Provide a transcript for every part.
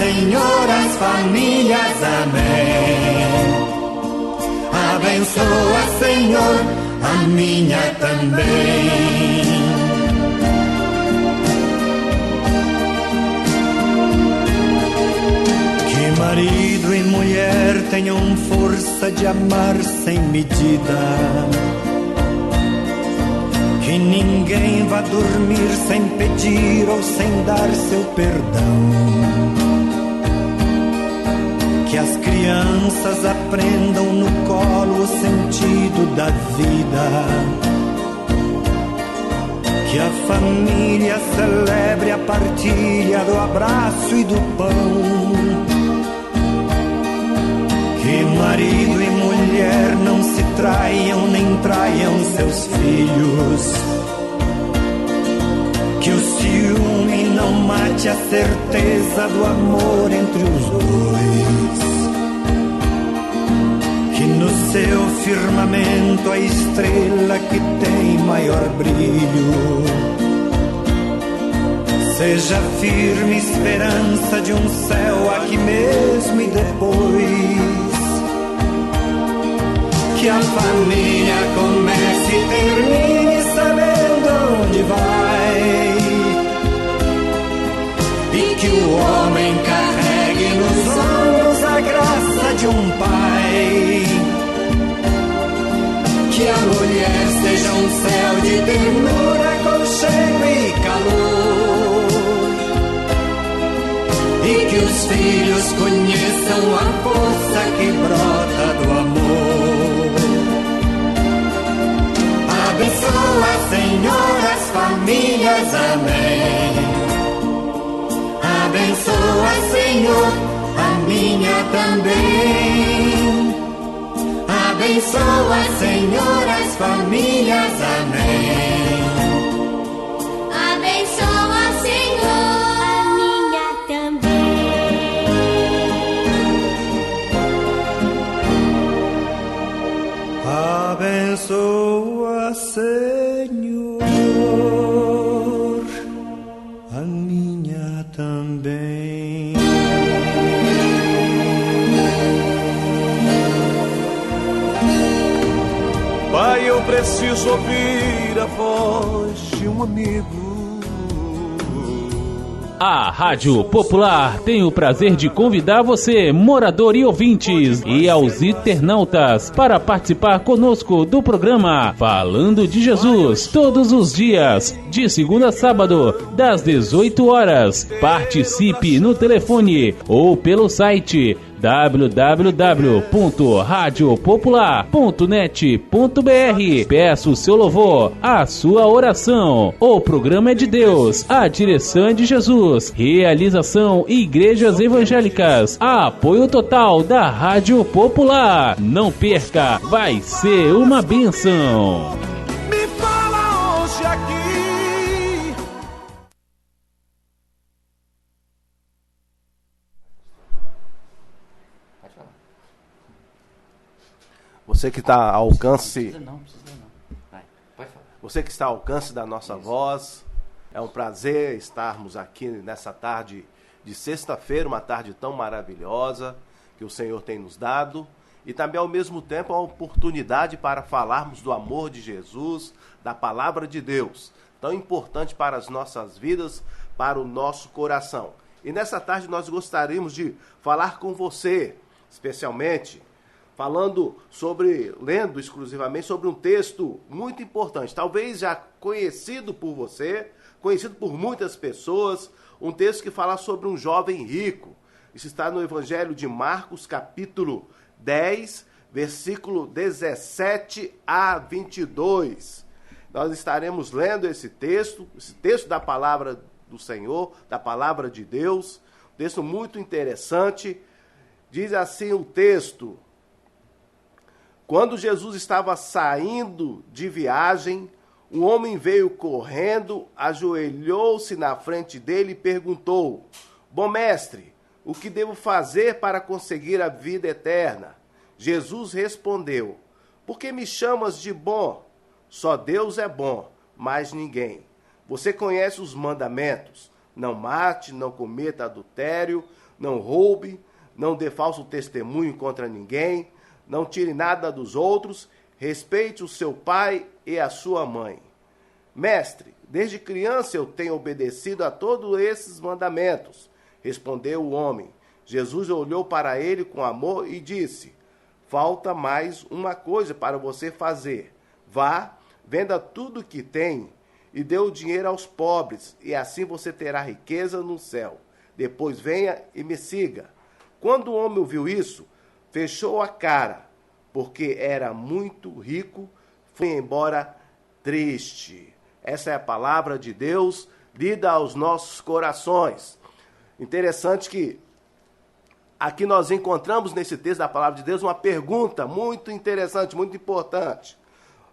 Senhor, as famílias, amém. Abençoa, Senhor, a minha também. Que marido e mulher tenham força de amar sem medida. Que ninguém vá dormir sem pedir ou sem dar seu perdão. Que as crianças aprendam no colo o sentido da vida. Que a família celebre a partilha do abraço e do pão. Que marido e mulher não se traiam nem traiam seus filhos. Que o ciúme não mate a certeza do amor entre os dois. Que no seu firmamento a estrela que tem maior brilho seja firme esperança de um céu aqui mesmo e depois. Que a família comece e termine sabendo onde vai. E que o homem carregue nos ombros a graça de um pai. Que a mulher seja um céu de ternura, aconchego e calor. E que os filhos conheçam a força que brota do amor. Abençoa, Senhor, as famílias, amém. Abençoa, Senhor, a minha também. Abençoa, Senhor, as famílias, amém. Abençoa, Senhor, a minha também. Abençoa, Senhor, a minha também. Pai, eu preciso ouvir a voz de um amigo. A Rádio Popular tem o prazer de convidar você, morador e ouvintes, e aos internautas, para participar conosco do programa Falando de Jesus, todos os dias, de segunda a sábado, das 18 horas. Participe no telefone ou pelo site www.radiopopular.net.br. Peça o seu louvor, a sua oração. O programa é de Deus, a direção é de Jesus. Realização Igrejas Evangélicas. Apoio total da Rádio Popular. Não perca, vai ser uma bênção. Me fala hoje aqui. Você que está ao alcance. Não precisa não. Vai, pode falar. Você que está ao alcance da nossa voz. É um prazer estarmos aqui nessa tarde de sexta-feira, uma tarde tão maravilhosa que o Senhor tem nos dado. E também, ao mesmo tempo, a oportunidade para falarmos do amor de Jesus, da palavra de Deus, tão importante para as nossas vidas, para o nosso coração. E nessa tarde nós gostaríamos de falar com você, especialmente, lendo exclusivamente sobre um texto muito importante, talvez já conhecido por você, conhecido por muitas pessoas, um texto que fala sobre um jovem rico. Isso está no Evangelho de Marcos, capítulo 10, versículo 17 a 22. Nós estaremos lendo esse texto da palavra do Senhor, da palavra de Deus, um texto muito interessante. Diz assim o texto: quando Jesus estava saindo de viagem, um homem veio correndo, ajoelhou-se na frente dele e perguntou: bom mestre, o que devo fazer para conseguir a vida eterna? Jesus respondeu: por que me chamas de bom? Só Deus é bom, mais ninguém. Você conhece os mandamentos: Não mate, não cometa adultério, não roube, não dê falso testemunho contra ninguém, não tire nada dos outros, respeite o seu pai e a sua mãe. Mestre, desde criança eu tenho obedecido a todos esses mandamentos, respondeu o homem. Jesus olhou para ele com amor e disse: falta mais uma coisa para você fazer. Vá, venda tudo que tem e dê o dinheiro aos pobres, e assim você terá riqueza no céu. Depois venha e me siga. Quando o homem ouviu isso, fechou a cara, porque era muito rico, foi embora triste. Essa é a palavra de Deus, lida aos nossos corações. Interessante que aqui nós encontramos nesse texto da palavra de Deus uma pergunta muito interessante, muito importante.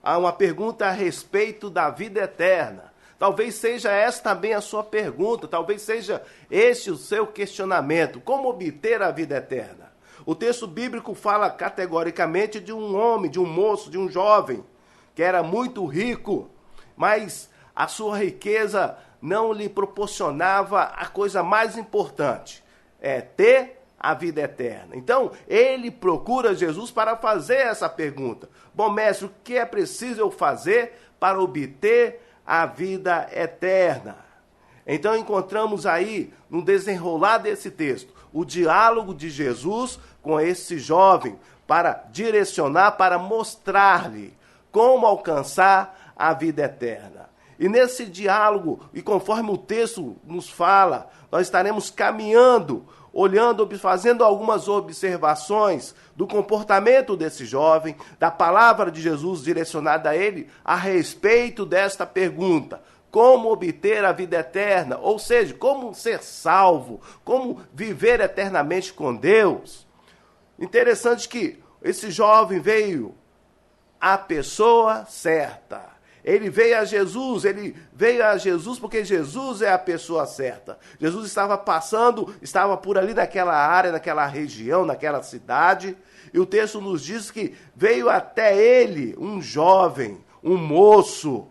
Há uma pergunta a respeito da vida eterna. Talvez seja essa também a sua pergunta, talvez seja este o seu questionamento. Como obter a vida eterna? O texto bíblico fala categoricamente de um homem, de um moço, de um jovem, que era muito rico, mas a sua riqueza não lhe proporcionava a coisa mais importante, ter a vida eterna. Então, ele procura Jesus para fazer essa pergunta. Bom, mestre, o que é preciso eu fazer para obter a vida eterna? Então, encontramos aí, no desenrolar desse texto, o diálogo de Jesus com esse jovem para direcionar, para mostrar-lhe como alcançar a vida eterna. E nesse diálogo, e conforme o texto nos fala, nós estaremos caminhando, olhando, fazendo algumas observações do comportamento desse jovem, da palavra de Jesus direcionada a ele a respeito desta pergunta: como obter a vida eterna? Ou seja, como ser salvo, como viver eternamente com Deus. Interessante que esse jovem veio à pessoa certa. Ele veio a Jesus porque Jesus é a pessoa certa. Jesus estava passando, estava por ali naquela área, naquela região, naquela cidade, e o texto nos diz que veio até ele um jovem, um moço,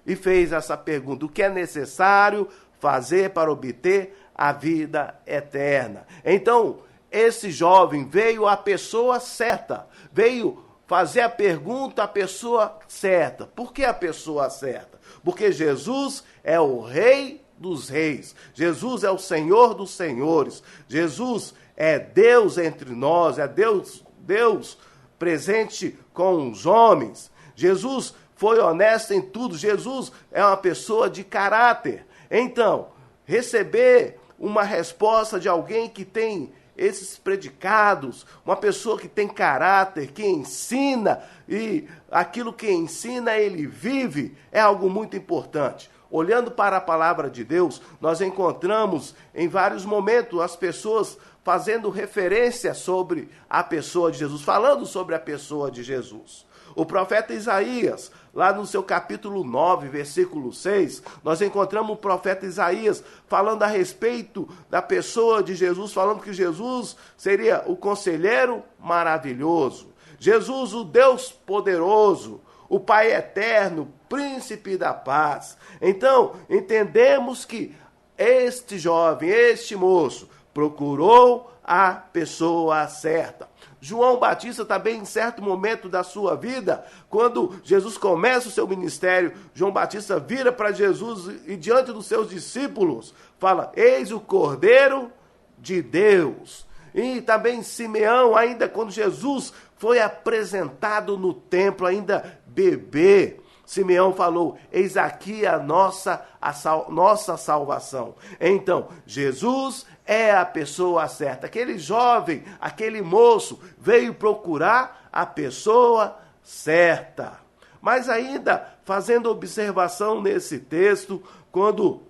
e fez essa pergunta: o que é necessário fazer para obter a vida eterna? Então, esse jovem veio à pessoa certa, veio fazer a pergunta à pessoa certa. Por que a pessoa certa? Porque Jesus é o Rei dos Reis. Jesus é o Senhor dos Senhores. Jesus é Deus entre nós, é Deus presente com os homens. Jesus foi honesto em tudo. Jesus é uma pessoa de caráter. Então, receber uma resposta de alguém que tem esses predicados, uma pessoa que tem caráter, que ensina, e aquilo que ensina ele vive, é algo muito importante. Olhando para a palavra de Deus, nós encontramos em vários momentos as pessoas fazendo referência sobre a pessoa de Jesus, falando sobre a pessoa de Jesus. O profeta Isaías, lá no seu capítulo 9, versículo 6, nós encontramos o profeta Isaías falando a respeito da pessoa de Jesus, falando que Jesus seria o conselheiro maravilhoso, Jesus, o Deus poderoso, o Pai eterno, príncipe da paz. Então, entendemos que este jovem, este moço, procurou a pessoa certa. João Batista também, em certo momento da sua vida, quando Jesus começa o seu ministério, João Batista vira para Jesus e diante dos seus discípulos fala: eis o Cordeiro de Deus. E também Simeão, ainda quando Jesus foi apresentado no templo, ainda bebê, Simeão falou: eis aqui a nossa salvação. Então, Jesus é a pessoa certa. Aquele jovem, aquele moço veio procurar a pessoa certa. Mas ainda, fazendo observação nesse texto, quando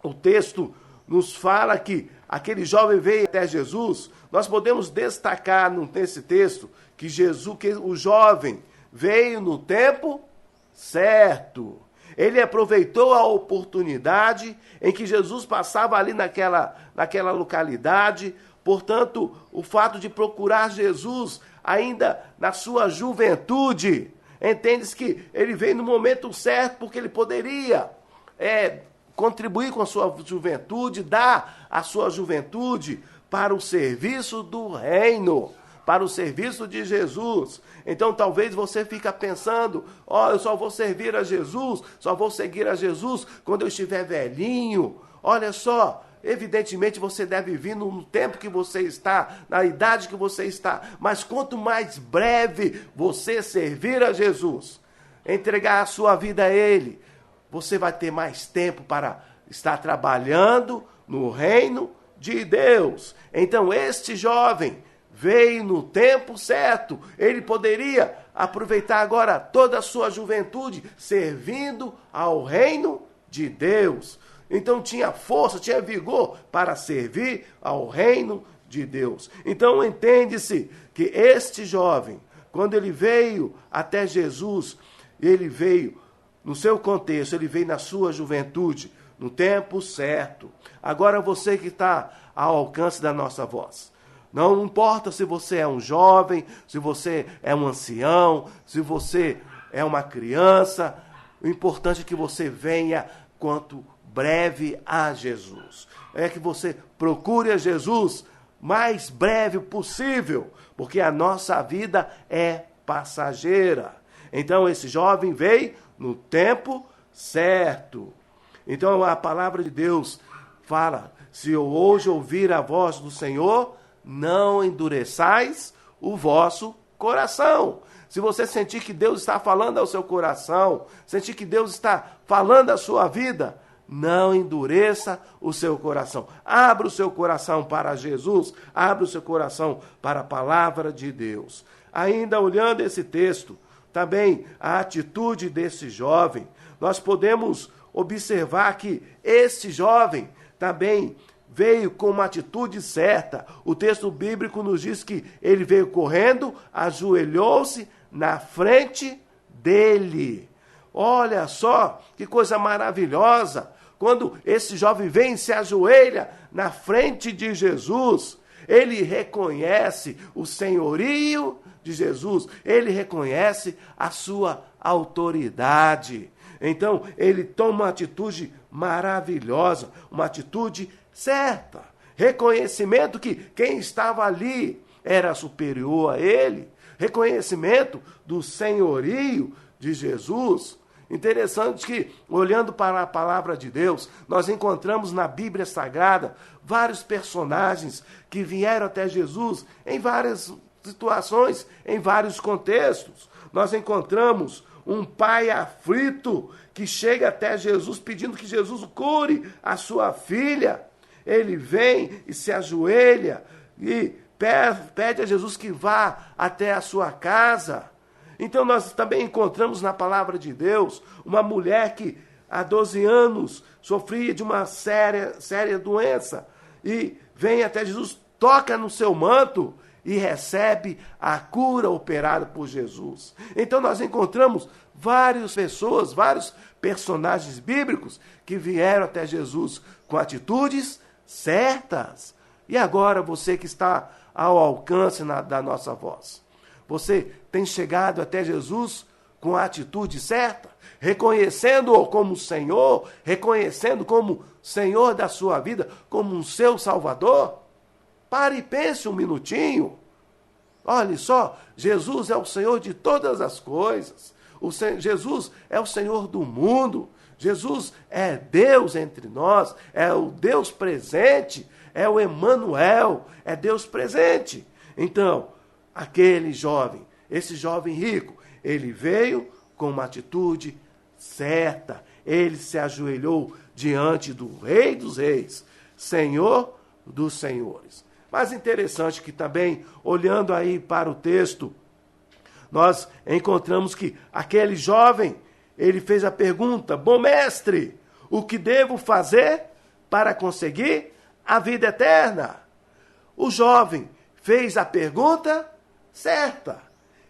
o texto nos fala que aquele jovem veio até Jesus, nós podemos destacar nesse texto que o jovem veio no tempo certo. Ele aproveitou a oportunidade em que Jesus passava ali naquela localidade. Portanto, o fato de procurar Jesus ainda na sua juventude, entende-se que ele veio no momento certo, porque ele poderia contribuir com a sua juventude, dar a sua juventude para o serviço do reino, para o serviço de Jesus. Então talvez você fique pensando, eu só vou servir a Jesus, só vou seguir a Jesus quando eu estiver velhinho. Olha só, evidentemente você deve vir no tempo que você está, na idade que você está, mas quanto mais breve você servir a Jesus, entregar a sua vida a Ele, você vai ter mais tempo para estar trabalhando no reino de Deus. Então este jovem veio no tempo certo. Ele poderia aproveitar agora toda a sua juventude servindo ao reino de Deus. Então tinha força, tinha vigor para servir ao reino de Deus. Então entende-se que este jovem, quando ele veio até Jesus, ele veio no seu contexto, ele veio na sua juventude, no tempo certo. Agora você que está ao alcance da nossa voz, não importa se você é um jovem, se você é um ancião, se você é uma criança, o importante é que você venha quanto breve a Jesus. É que você procure a Jesus mais breve possível, porque a nossa vida é passageira. Então esse jovem veio no tempo certo. Então a palavra de Deus fala, se eu hoje ouvir a voz do Senhor, não endureçais o vosso coração. Se você sentir que Deus está falando ao seu coração, sentir que Deus está falando à sua vida, não endureça o seu coração. Abra o seu coração para Jesus, abra o seu coração para a palavra de Deus. Ainda olhando esse texto, também a atitude desse jovem, nós podemos observar que esse jovem também veio com uma atitude certa. O texto bíblico nos diz que ele veio correndo, ajoelhou-se na frente dele. Olha só que coisa maravilhosa. Quando esse jovem vem e se ajoelha na frente de Jesus, ele reconhece o senhorio de Jesus, ele reconhece a sua autoridade. Então, ele toma uma atitude maravilhosa, uma atitude certa. Reconhecimento que quem estava ali era superior a ele. Reconhecimento do senhorio de Jesus. Interessante que, olhando para a palavra de Deus, nós encontramos na Bíblia Sagrada vários personagens que vieram até Jesus em várias situações, em vários contextos. Nós encontramos um pai aflito que chega até Jesus pedindo que Jesus cure a sua filha. Ele vem e se ajoelha e pede a Jesus que vá até a sua casa. Então nós também encontramos na palavra de Deus uma mulher que há 12 anos sofria de uma séria doença e vem até Jesus, toca no seu manto e recebe a cura operada por Jesus. Então nós encontramos várias pessoas, vários personagens bíblicos que vieram até Jesus com atitudes certas. E agora você que está ao alcance da nossa voz, você tem chegado até Jesus com a atitude certa, reconhecendo-o como Senhor, reconhecendo como Senhor da sua vida, como um seu Salvador? Pare e pense um minutinho. Olhe só, Jesus é o Senhor de todas as coisas. Jesus é o Senhor do mundo. Jesus é Deus entre nós, é o Deus presente, é o Emanuel, é Deus presente. Então, aquele jovem, esse jovem rico, ele veio com uma atitude certa. Ele se ajoelhou diante do Rei dos Reis, Senhor dos Senhores. Mas interessante que também, olhando aí para o texto, nós encontramos que aquele jovem, ele fez a pergunta: bom mestre, o que devo fazer para conseguir a vida eterna? O jovem fez a pergunta certa.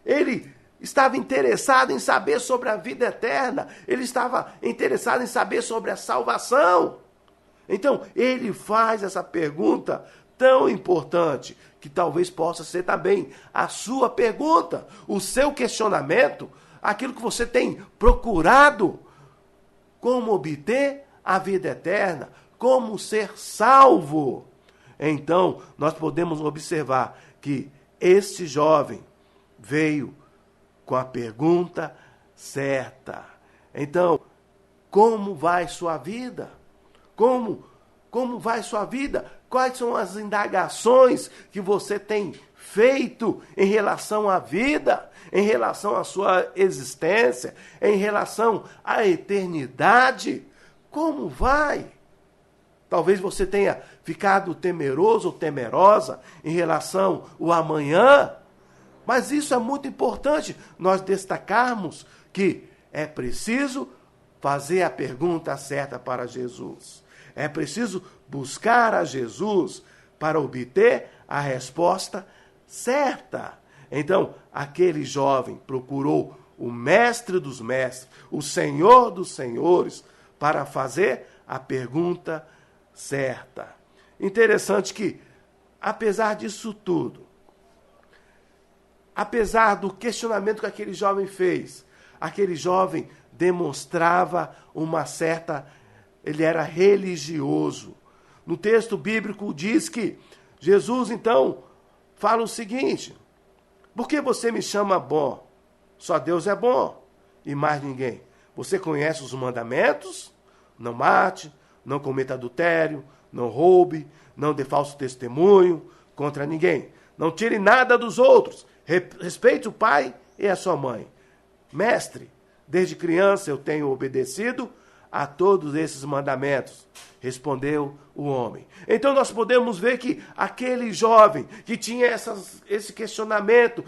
Ele estava interessado em saber sobre a vida eterna. Ele estava interessado em saber sobre a salvação. Então, ele faz essa pergunta tão importante, que talvez possa ser também a sua pergunta, o seu questionamento, aquilo que você tem procurado, como obter a vida eterna, como ser salvo. Então, nós podemos observar que este jovem veio com a pergunta certa. Então, como vai sua vida? Como vai sua vida? Quais são as indagações que você tem feito em relação à vida, em relação à sua existência, em relação à eternidade? Como vai? Talvez você tenha ficado temeroso ou temerosa em relação ao amanhã, mas isso é muito importante nós destacarmos que é preciso fazer a pergunta certa para Jesus. É preciso buscar a Jesus para obter a resposta certa. Então, aquele jovem procurou o mestre dos mestres, o Senhor dos senhores, para fazer a pergunta certa. Interessante que, apesar disso tudo, apesar do questionamento que aquele jovem fez, aquele jovem demonstrava uma certa... Ele era religioso. No texto bíblico diz que Jesus, então, fala o seguinte: por que você me chama bom? Só Deus é bom e mais ninguém. Você conhece os mandamentos? Não mate, não cometa adultério, não roube, não dê falso testemunho contra ninguém. Não tire nada dos outros. Respeite o pai e a sua mãe. Mestre, desde criança eu tenho obedecido a todos esses mandamentos, respondeu o homem. Então nós podemos ver que aquele jovem que tinha esse questionamento,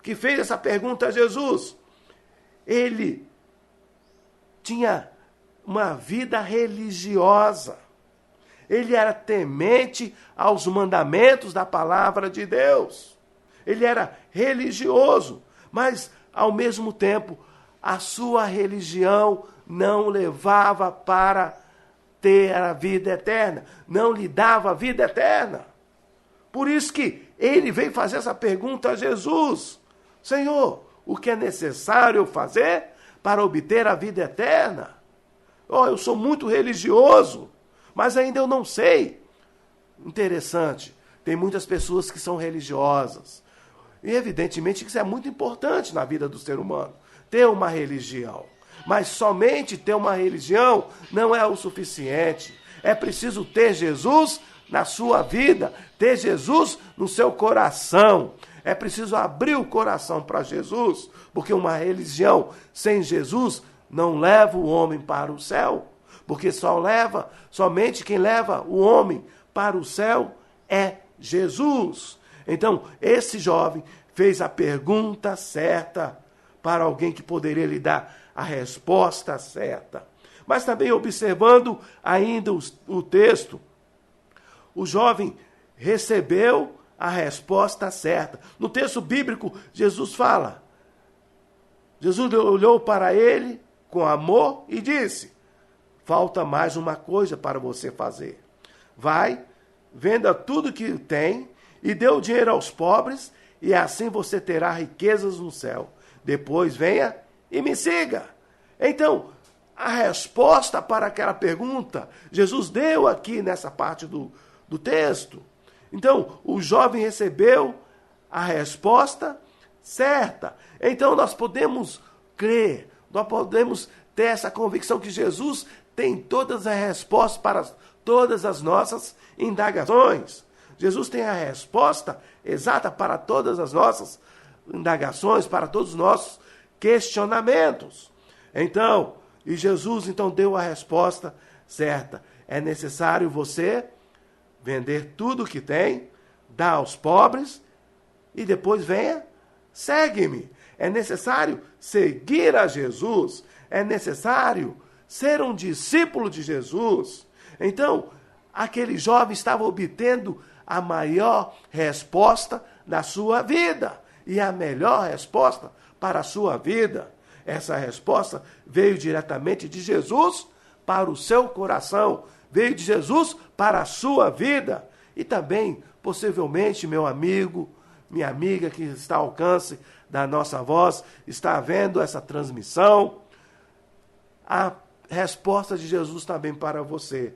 que fez essa pergunta a Jesus, ele tinha uma vida religiosa. Ele era temente aos mandamentos da palavra de Deus. Ele era religioso, mas ao mesmo tempo a sua religião não levava para ter a vida eterna, não lhe dava a vida eterna. Por isso que ele veio fazer essa pergunta a Jesus: Senhor, o que é necessário eu fazer para obter a vida eterna? Eu sou muito religioso, mas ainda eu não sei. Interessante, tem muitas pessoas que são religiosas. E evidentemente que isso é muito importante na vida do ser humano, ter uma religião. Mas somente ter uma religião não é o suficiente. É preciso ter Jesus na sua vida, ter Jesus no seu coração. É preciso abrir o coração para Jesus, porque uma religião sem Jesus não leva o homem para o céu. Porque somente quem leva o homem para o céu é Jesus. Então, esse jovem fez a pergunta certa para alguém que poderia lhe dar a resposta certa. Mas também observando ainda o texto, o jovem recebeu a resposta certa. No texto bíblico, Jesus olhou para ele com amor e disse: falta mais uma coisa para você fazer. Vai, venda tudo que tem e dê o dinheiro aos pobres, e assim você terá riquezas no céu. Depois venha e me siga. Então, a resposta para aquela pergunta, Jesus deu aqui nessa parte do texto. Então, o jovem recebeu a resposta certa. Então, nós podemos crer, nós podemos ter essa convicção que Jesus tem todas as respostas para todas as nossas indagações. Jesus tem a resposta exata para todas as nossas indagações, para todos os nossos questionamentos. Então, e Jesus então deu a resposta certa. É necessário você vender tudo o que tem, dar aos pobres e depois venha, segue-me. É necessário seguir a Jesus. É necessário ser um discípulo de Jesus. Então, aquele jovem estava obtendo a maior resposta da sua vida e a melhor resposta para a sua vida. Essa resposta veio diretamente de Jesus para o seu coração, veio de Jesus para a sua vida. E também, possivelmente, meu amigo, minha amiga que está ao alcance da nossa voz, está vendo essa transmissão, a resposta de Jesus também para você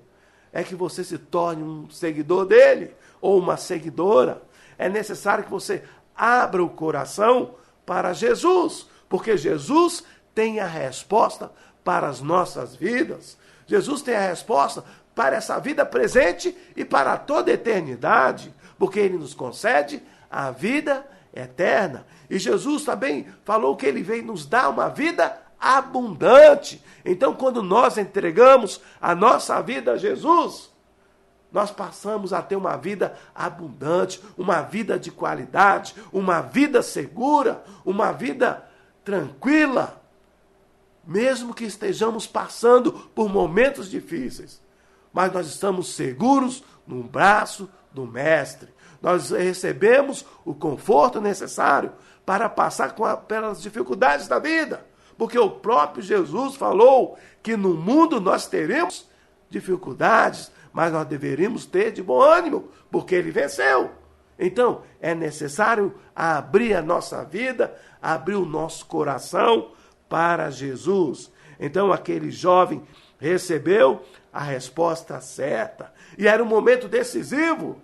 é que você se torne um seguidor dele ou uma seguidora. É necessário que você abra o coração para Jesus, porque Jesus tem a resposta para as nossas vidas. Jesus tem a resposta para essa vida presente e para toda a eternidade, porque ele nos concede a vida eterna. E Jesus também falou que ele veio nos dar uma vida abundante. Então, quando nós entregamos a nossa vida a Jesus, nós passamos a ter uma vida abundante, uma vida de qualidade, uma vida segura, uma vida tranquila, mesmo que estejamos passando por momentos difíceis. Mas nós estamos seguros no braço do Mestre. Nós recebemos o conforto necessário para passar pelas dificuldades da vida. Porque o próprio Jesus falou que no mundo nós teremos dificuldades, mas nós deveríamos ter de bom ânimo, porque ele venceu. Então, é necessário abrir a nossa vida, abrir o nosso coração para Jesus. Então, aquele jovem recebeu a resposta certa. E era um momento decisivo.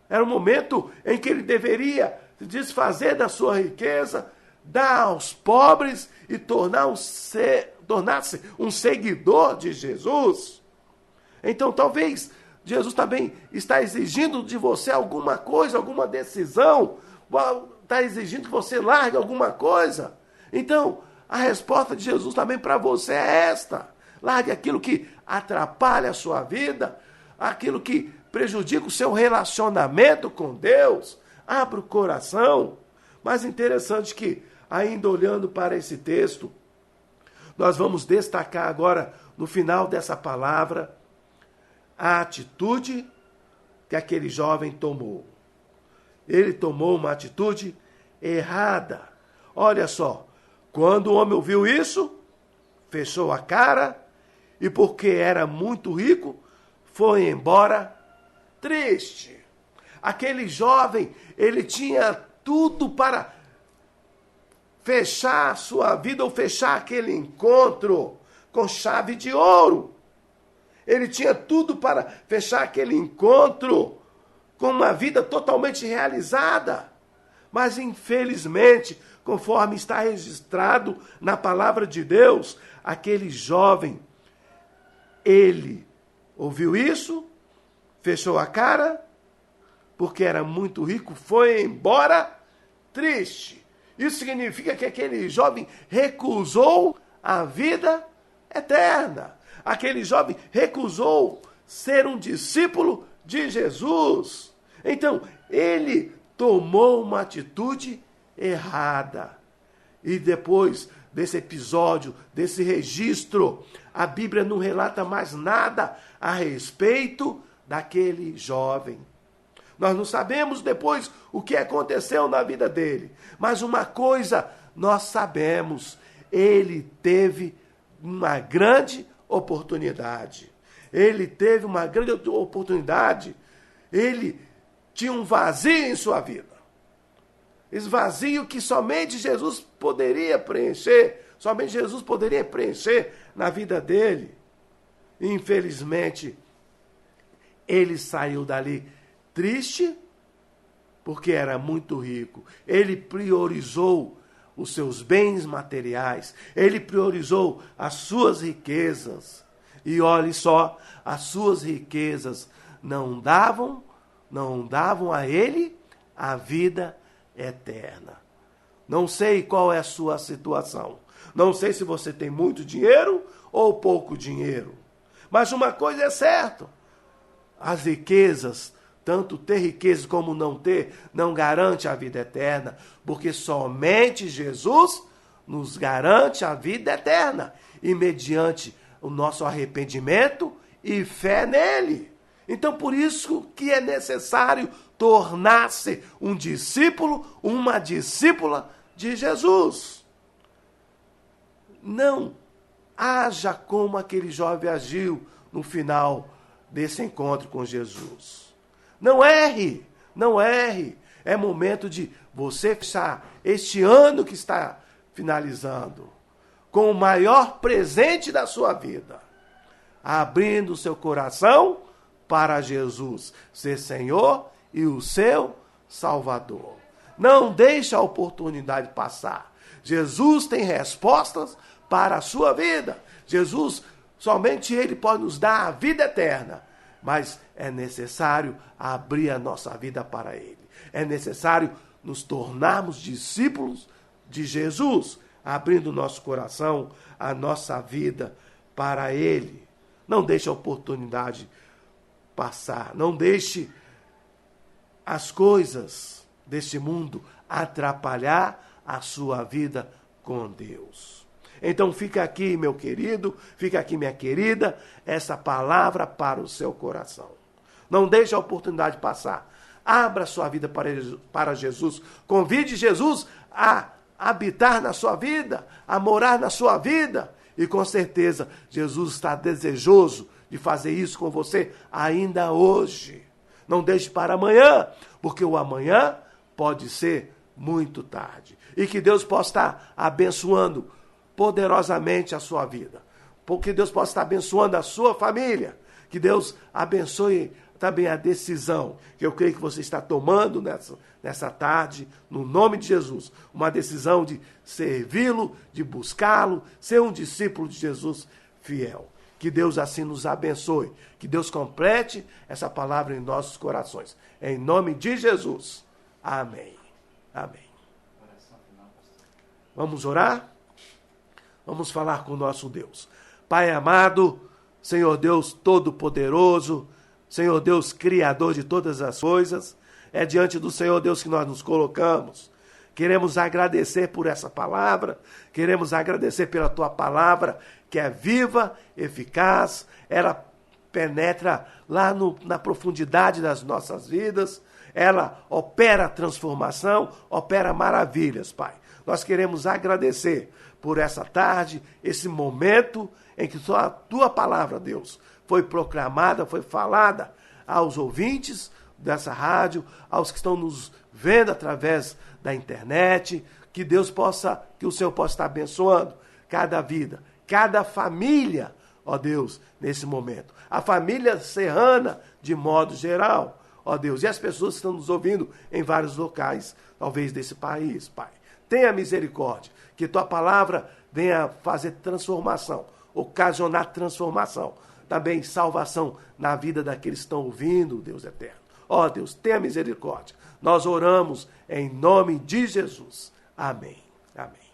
Era um momento em que ele deveria se desfazer da sua riqueza, dar aos pobres e tornar-se um seguidor de Jesus. Então, talvez Jesus também está exigindo de você alguma coisa, alguma decisão, está exigindo que você largue alguma coisa. Então, a resposta de Jesus também para você é esta: largue aquilo que atrapalha a sua vida, aquilo que prejudica o seu relacionamento com Deus. Abra o coração. Mas interessante que, ainda olhando para esse texto, nós vamos destacar agora, no final dessa palavra, a atitude que aquele jovem tomou. Ele tomou uma atitude errada. Olha só, quando o homem ouviu isso, fechou a cara e, porque era muito rico, foi embora triste. Aquele jovem, ele tinha tudo para fechar a sua vida ou fechar aquele encontro com chave de ouro. Ele tinha tudo para fechar aquele encontro com uma vida totalmente realizada. Mas, infelizmente, conforme está registrado na palavra de Deus, aquele jovem, ele ouviu isso, fechou a cara, porque era muito rico, foi embora triste. Isso significa que aquele jovem recusou a vida eterna. Aquele jovem recusou ser um discípulo de Jesus. Então, ele tomou uma atitude errada. E depois desse episódio, desse registro, a Bíblia não relata mais nada a respeito daquele jovem. Nós não sabemos depois o que aconteceu na vida dele. Mas uma coisa nós sabemos: ele teve uma grande oportunidade. Ele teve uma grande oportunidade. Ele tinha um vazio em sua vida. Esse vazio que somente Jesus poderia preencher. Somente Jesus poderia preencher na vida dele. E, infelizmente, ele saiu dali triste, porque era muito rico. Ele priorizou os seus bens materiais. Ele priorizou as suas riquezas. E olhe só, as suas riquezas não davam a ele a vida eterna. Não sei qual é a sua situação. Não sei se você tem muito dinheiro ou pouco dinheiro. Mas uma coisa é certa: as riquezas, tanto ter riqueza como não ter, não garante a vida eterna, porque somente Jesus nos garante a vida eterna, e mediante o nosso arrependimento e fé nele. Então, por isso que é necessário tornar-se um discípulo, uma discípula de Jesus. Não haja como aquele jovem agiu no final desse encontro com Jesus. Não erre, não erre. É momento de você fechar este ano que está finalizando com o maior presente da sua vida, abrindo seu coração para Jesus ser Senhor e o seu Salvador. Não deixe a oportunidade passar. Jesus tem respostas para a sua vida. Jesus, somente Ele pode nos dar a vida eterna. Mas é necessário abrir a nossa vida para Ele. É necessário nos tornarmos discípulos de Jesus, abrindo o nosso coração, a nossa vida para Ele. Não deixe a oportunidade passar. Não deixe as coisas deste mundo atrapalhar a sua vida com Deus. Então fica aqui, meu querido, fica aqui, minha querida, essa palavra para o seu coração. Não deixe a oportunidade passar. Abra sua vida para Jesus. Convide Jesus a habitar na sua vida, a morar na sua vida. E com certeza, Jesus está desejoso de fazer isso com você ainda hoje. Não deixe para amanhã, porque o amanhã pode ser muito tarde. E que Deus possa estar abençoando poderosamente a sua vida. Porque Deus possa estar abençoando a sua família. Que Deus abençoe também a decisão que eu creio que você está tomando nessa tarde, no nome de Jesus. Uma decisão de servi-lo, de buscá-lo, ser um discípulo de Jesus fiel. Que Deus assim nos abençoe. Que Deus complete essa palavra em nossos corações. Em nome de Jesus. Amém. Amém. Vamos orar? Vamos falar com o nosso Deus. Pai amado, Senhor Deus Todo-Poderoso, Senhor Deus Criador de todas as coisas, é diante do Senhor Deus que nós nos colocamos. Queremos agradecer por essa palavra, queremos agradecer pela Tua palavra, que é viva, eficaz, ela penetra lá na profundidade das nossas vidas, ela opera transformação, opera maravilhas, Pai. Nós queremos agradecer por essa tarde, esse momento em que a Tua palavra, Deus, foi proclamada, foi falada aos ouvintes dessa rádio, aos que estão nos vendo através da internet, que o Senhor possa estar abençoando cada vida, cada família, ó Deus, nesse momento. A família serrana, de modo geral, ó Deus, e as pessoas que estão nos ouvindo em vários locais, talvez desse país, Pai. Tenha misericórdia, que Tua palavra venha fazer transformação, ocasionar transformação, também salvação na vida daqueles que estão ouvindo, Deus eterno. Ó Deus, tenha misericórdia. Nós oramos em nome de Jesus. Amém. Amém.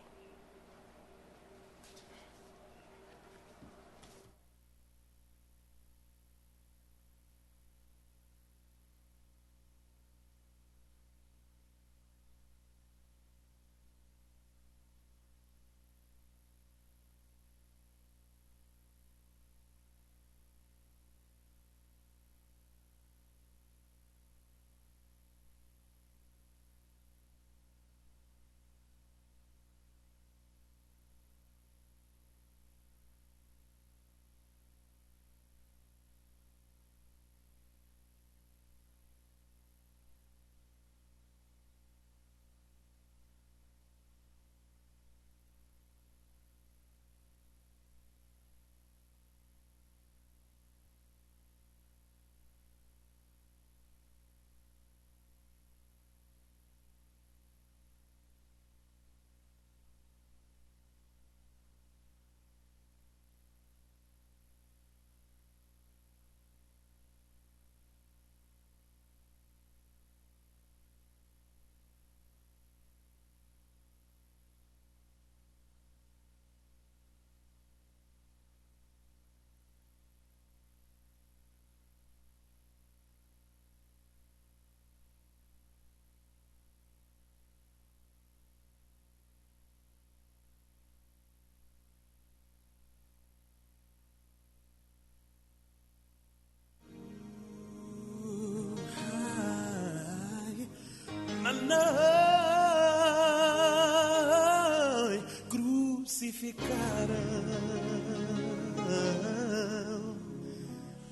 Crucificaram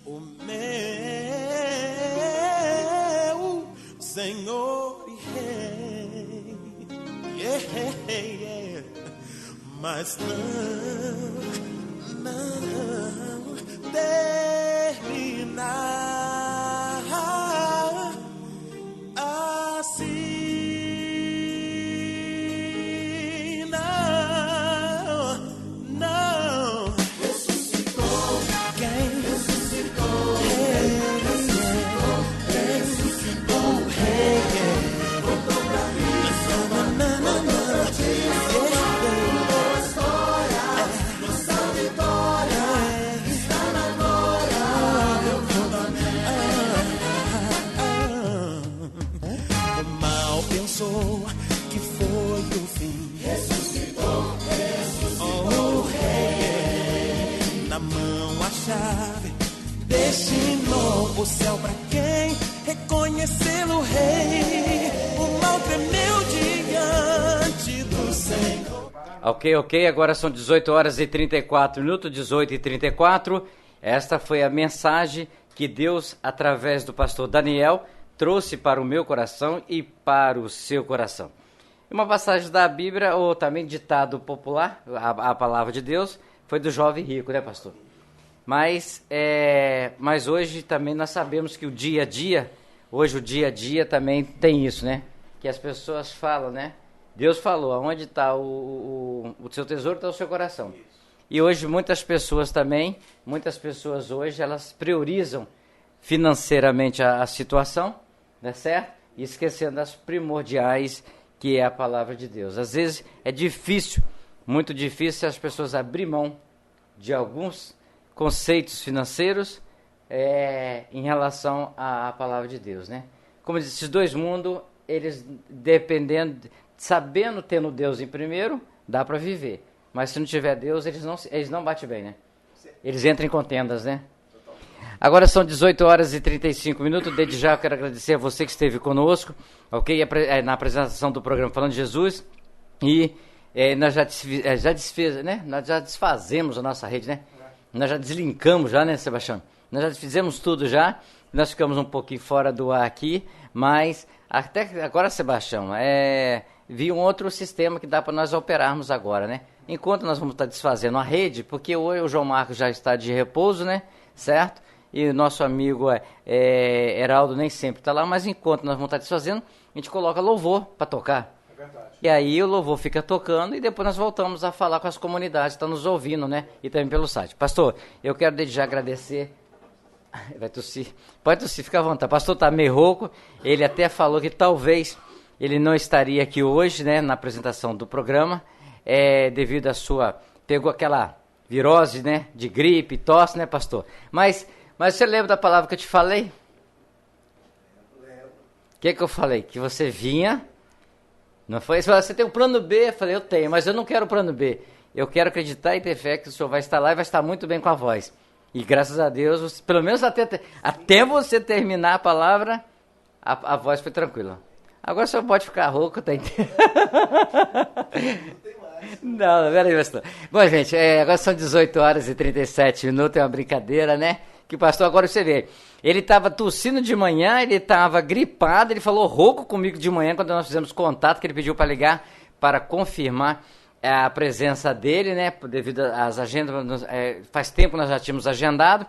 o meu Senhor e Rei, mas não terminar assim. Não. Ressuscitou. Quem ressuscitou? Ressuscitou o Rei. Voltou pra mim. Nossa vitória está na glória. O mal pensou que foi o fim. Ressuscitou o Rei. Na mão a chave destinou o céu pra quem reconhecê-lo Rei. O mal tremeu diante do Senhor. Ok, agora são 18 horas e 34 minutos, 18 e 34. Esta foi a mensagem que Deus, através do pastor Daniel, trouxe para o meu coração e para o seu coração. Uma passagem da Bíblia, ou também ditado popular, a palavra de Deus, foi do jovem rico, né, pastor? Mas hoje também nós sabemos que o dia a dia também tem isso, né? Que as pessoas falam, né? Deus falou, aonde está o seu tesouro, está o seu coração. E hoje muitas pessoas hoje, elas priorizam financeiramente a situação, né, certo? E esquecendo as primordiais, que é a palavra de Deus. Às vezes é difícil, muito difícil as pessoas abrir mão de alguns conceitos financeiros em relação à palavra de Deus, né? Como diz, esses dois mundos, eles dependendo, sabendo, tendo Deus em primeiro, dá para viver. Mas se não tiver Deus, eles não batem bem, né? Eles entram em contendas, né? Agora são 18 horas e 35 minutos. Desde já eu quero agradecer a você que esteve conosco, ok? Na apresentação do programa Falando de Jesus. E nós já desfazemos a nossa rede, né? Nós já deslinkamos já, né, Sebastião? Nós já fizemos tudo já. Nós ficamos um pouquinho fora do ar aqui, mas até agora, Sebastião, vi um outro sistema que dá para nós operarmos agora, né? Enquanto nós vamos estar desfazendo a rede, porque hoje o João Marcos já está de repouso, né? Certo? E o nosso amigo Heraldo nem sempre está lá, mas enquanto nós vamos estar desfazendo, a gente coloca louvor para tocar. É verdade. E aí o louvor fica tocando e depois nós voltamos a falar com as comunidades que estão nos ouvindo, né? E também pelo site. Pastor, eu quero desde já agradecer. Vai tossir. Pode tossir, fica à vontade. O pastor está meio rouco. Ele até falou que talvez ele não estaria aqui hoje, né? Na apresentação do programa. Devido à sua... Pegou aquela virose, né? De gripe, tosse, né, pastor? Mas você lembra da palavra que eu te falei? Lembro. O que eu falei? Que você vinha... Não foi? Você tem um plano B? Eu falei, eu tenho, mas eu não quero o plano B. Eu quero acreditar e ter fé que o senhor vai estar lá e vai estar muito bem com a voz. E graças a Deus, pelo menos até você terminar a palavra, a voz foi tranquila. Agora o senhor pode ficar rouco, tá entendendo? Não, peraí, pastor. Bom, gente, agora são 18 horas e 37 minutos, é uma brincadeira, né? Que o pastor, agora você vê, ele estava tossindo de manhã, ele estava gripado, ele falou rouco comigo de manhã, quando nós fizemos contato, que ele pediu para ligar, para confirmar a presença dele, né, devido às agendas, faz tempo nós já tínhamos agendado,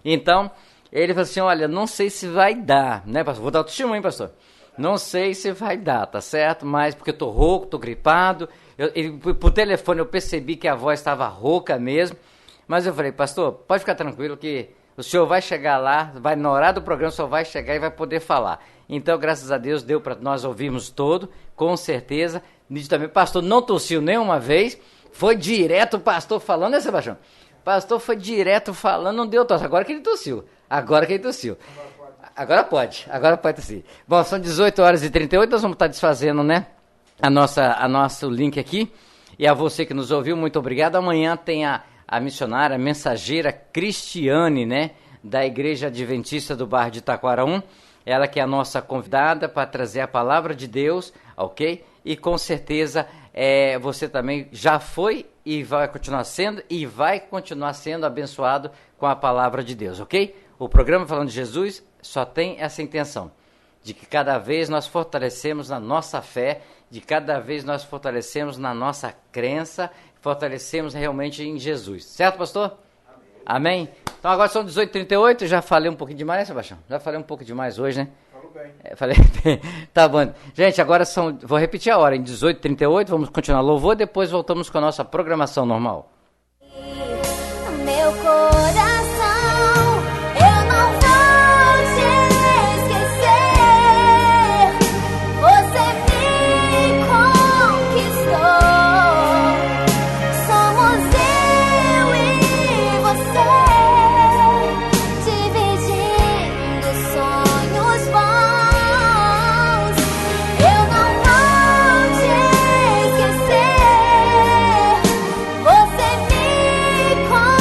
então, ele falou assim, olha, não sei se vai dar, né, pastor, vou dar o testemunho, pastor, não sei se vai dar, tá certo, mas porque eu tô rouco, tô gripado, por telefone eu percebi que a voz estava rouca mesmo, mas eu falei, pastor, pode ficar tranquilo que o senhor vai chegar lá, na hora do programa, o senhor vai chegar e vai poder falar. Então, graças a Deus, deu para nós ouvirmos todo, com certeza. Também, o pastor não tossiu nenhuma vez, foi direto o pastor falando, né, Sebastião? O pastor foi direto falando, não deu tosse. Agora que ele tossiu. Agora pode tossir. Bom, são 18 horas e 38, nós vamos estar desfazendo, né, a nosso link aqui. E a você que nos ouviu, muito obrigado. Amanhã tem a missionária, a mensageira Cristiane, né, da Igreja Adventista do bairro de Taquaraum, ela que é a nossa convidada para trazer a palavra de Deus, ok? E com certeza você também já foi e vai continuar sendo abençoado com a palavra de Deus, ok? O programa Falando de Jesus só tem essa intenção, de que cada vez nós fortalecemos na nossa fé, de cada vez nós fortalecemos na nossa crença, fortalecemos realmente em Jesus. Certo, pastor? Amém? Então agora são 18h38, já falei um pouquinho demais, né, Sebastião? Já falei um pouco demais hoje, né? Falou bem. Falei bem. Tá bom. Gente, agora vou repetir a hora, em 18h38, vamos continuar louvor, depois voltamos com a nossa programação normal. Meu coração